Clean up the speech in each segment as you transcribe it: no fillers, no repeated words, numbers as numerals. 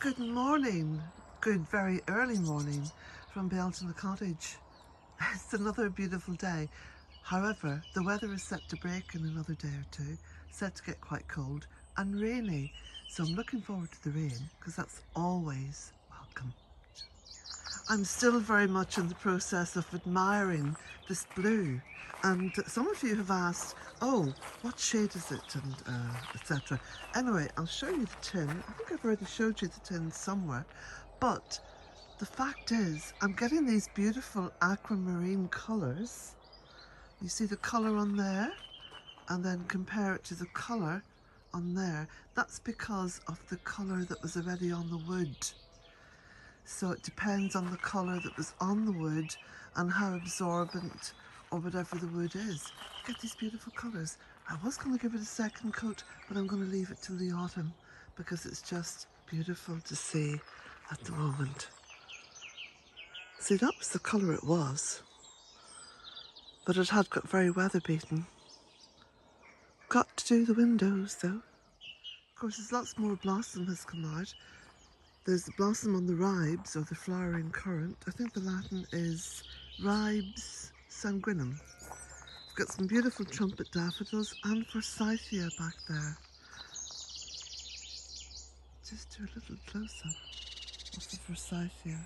Good morning, good very early morning from Bealtaine Cottage. It's another beautiful day. However, the weather is set to break in another day or two, set to get quite cold and rainy. So I'm looking forward to the rain because that's always welcome. I'm still very much in the process of admiring this blue, and some of you have asked, oh, what shade is it, and etc. Anyway, I'll show you the tin. I think I've already showed you the tin somewhere, but the fact is I'm getting these beautiful aquamarine colours. You see the colour on there, and then compare it to the colour on there. That's because of the colour that was already on the wood. So it depends on the colour that was on the wood and how absorbent or whatever the wood is. You get these beautiful colours. I was going to give it a second coat, but I'm going to leave it till the autumn because it's just beautiful to see at the moment. See, that was the colour it was, but it had got very weather beaten. Got to do the windows though. Of course, there's lots more blossom has come out. There's the blossom on the ribes, or the flowering currant. I think the Latin is ribes sanguinum. I've got some beautiful trumpet daffodils and forsythia back there. Just do a little close-up of the forsythia.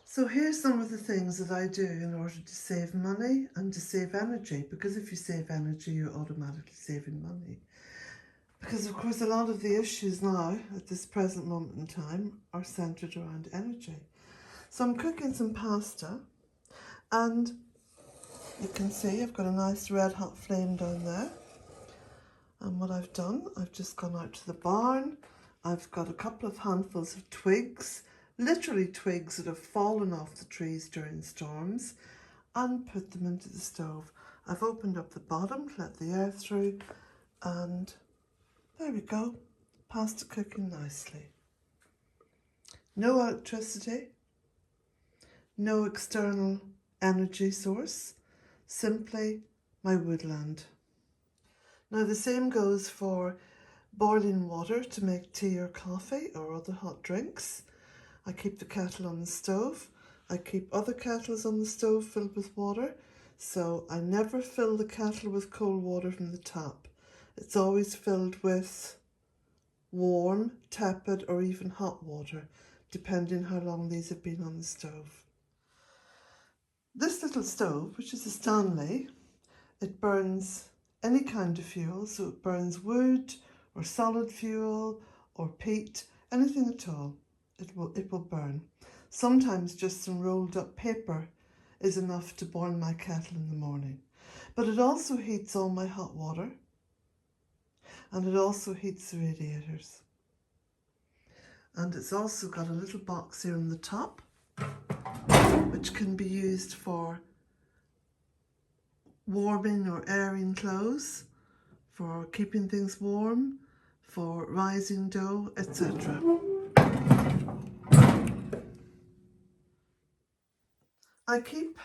So here's some of the things that I do in order to save money and to save energy, because if you save energy, you're automatically saving money. Because of course a lot of the issues now at this present moment in time are centred around energy. So I'm cooking some pasta, and you can see I've got a nice red hot flame down there. And what I've done, I've just gone out to the barn. I've got a couple of handfuls of twigs, literally twigs that have fallen off the trees during storms, and put them into the stove. I've opened up the bottom to let the air through, and there we go, pasta cooking nicely. No electricity, no external energy source, simply my woodland. Now the same goes for boiling water to make tea or coffee or other hot drinks. I keep the kettle on the stove. I keep other kettles on the stove filled with water, so I never fill the kettle with cold water from the tap. It's always filled with warm, tepid or even hot water, depending how long these have been on the stove. This little stove, which is a Stanley, it burns any kind of fuel, so it burns wood or solid fuel or peat, anything at all. It will burn. Sometimes just some rolled up paper is enough to boil my kettle in the morning. But it also heats all my hot water, and it also heats the radiators. And it's also got a little box here on the top, which can be used for warming or airing clothes, for keeping things warm, for rising dough, etc. I keep,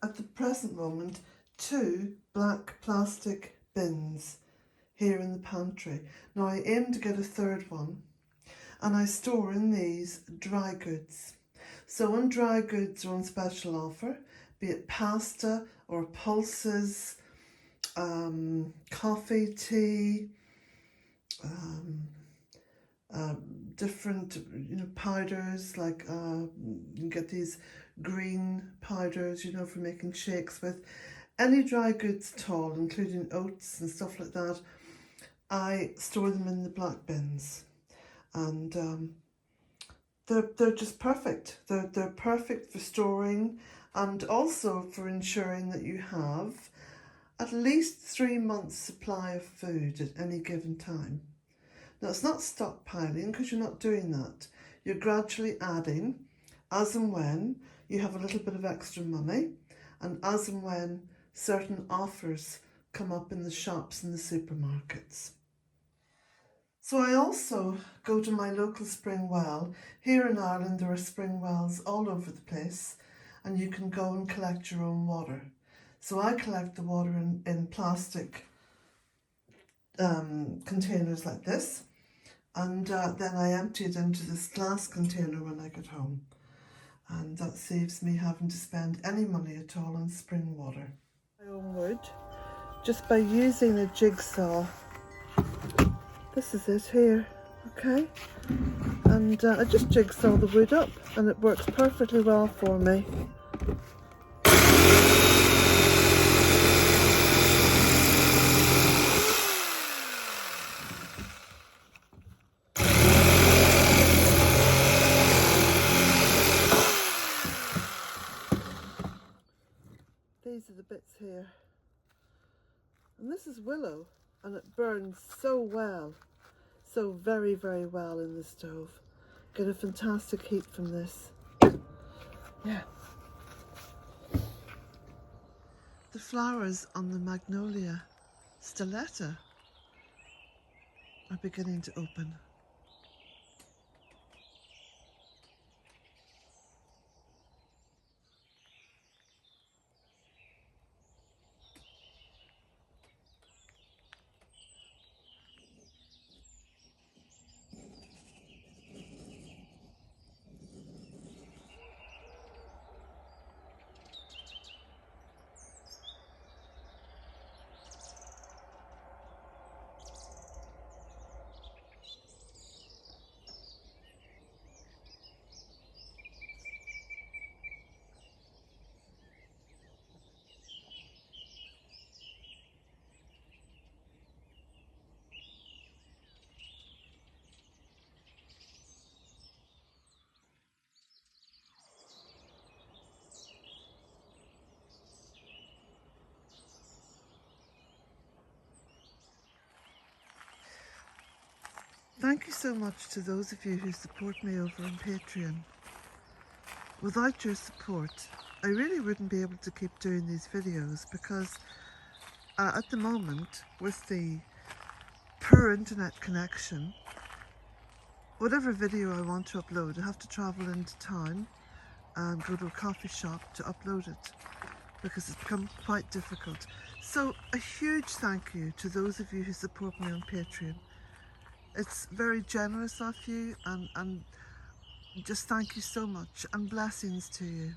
at the present moment, 2 black plastic bins here in the pantry. Now I aim to get a 3rd one, and I store in these dry goods. So when dry goods are on special offer, be it pasta or pulses, coffee, tea, different powders, like you can get these green powders, for making shakes with. Any dry goods at all, including oats and stuff like that, I store them in the black bins, and they're just perfect. They're perfect for storing, and also for ensuring that you have at least 3 months' supply of food at any given time. Now, it's not stockpiling, because you're not doing that. You're gradually adding as and when you have a little bit of extra money, and as and when certain offers come up in the shops and the supermarkets. So I also go to my local spring well. Here in Ireland there are spring wells all over the place, and you can go and collect your own water. So I collect the water in plastic containers like this, and then I empty it into this glass container when I get home, and that saves me having to spend any money at all on spring water. My own wood, just by using a jigsaw. This is it here, okay? And I just jigsaw the wood up, and it works perfectly well for me. These are the bits here, and this is willow, and it burns so well, so very, very well in the stove. Get a fantastic heat from this. Yeah. The flowers on the Magnolia stellata are beginning to open. Thank you so much to those of you who support me over on Patreon. Without your support, I really wouldn't be able to keep doing these videos, because at the moment, with the poor internet connection, whatever video I want to upload, I have to travel into town and go to a coffee shop to upload it, because it's become quite difficult. So a huge thank you to those of you who support me on Patreon. It's very generous of you, and just thank you so much, and blessings to you.